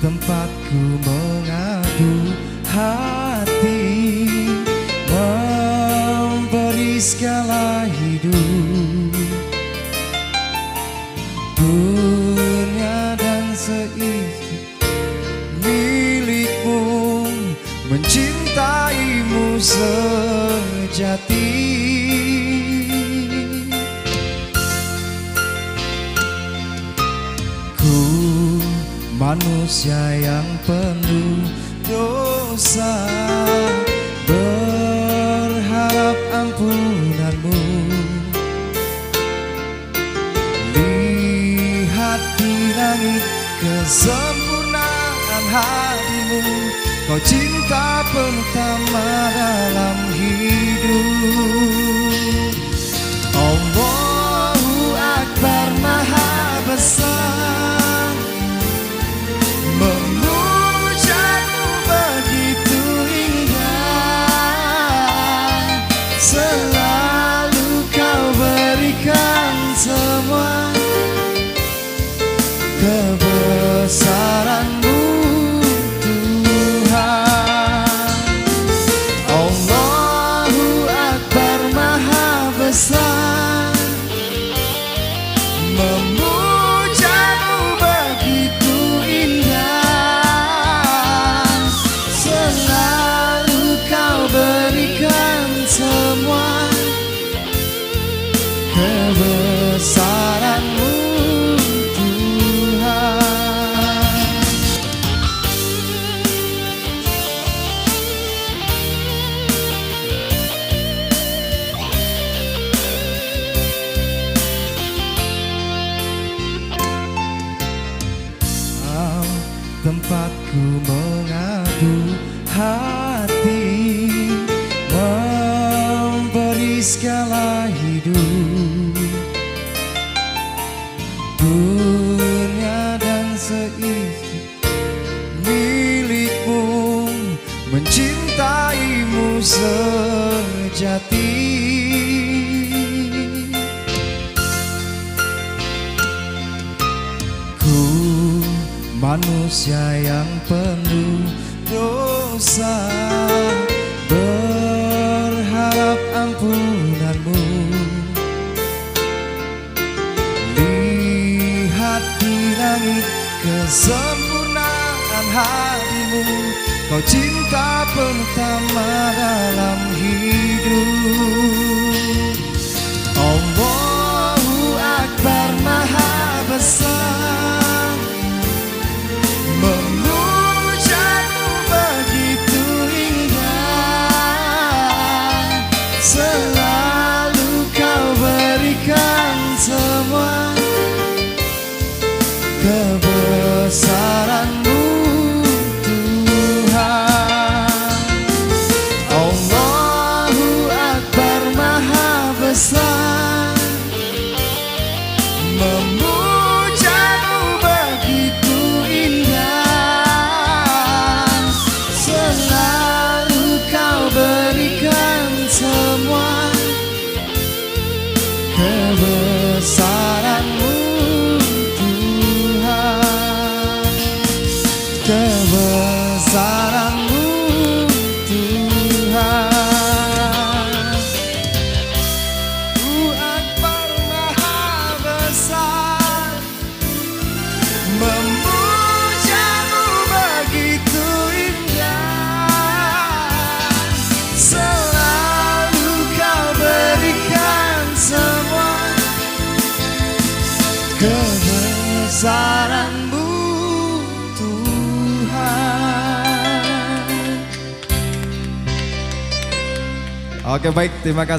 tempatku mengadu hati, memberi segala hidup, dunia dan seisi milikmu, mencintaimu sejati. Ku manusia yang penuh dosa, berharap ampunanmu. Lihat di langit kesempurnaan hadimu, kau cinta pertama dalam hidup. Allahu Akbar Maha Besar, memujamu begitu indah. Selalu kau berikan semua kebesaranmu Tuhan. Allahu Akbar Maha Besar, memujamu begitu indah. Selalu kau berikan semua kebesaranmu tempatku mengadu hati, memberi segala hidup, dunia dan seisi milikmu, mencintaimu sejati. Manusia yang penuh dosa, berharap ampunanmu. Lihat di langit kesempurnaan hadimu, kau cinta pertama dalam hidup. Allahu Akbar Maha Besar, memujamu begitu indah. Selalu kau berikan semua kebesaranmu Tuhan. Allahu Akbar Maha Besar, memujamu begitu indah. Selalu kau berikan semua kebesaranmu Tuhan, kebesaranmu Tuhan. Allahu Akbar Maha Besar, memujamu begitu indah. Selalu kau berikan semua kebesaranmu Tuhan. Oke, baik, terima kasih.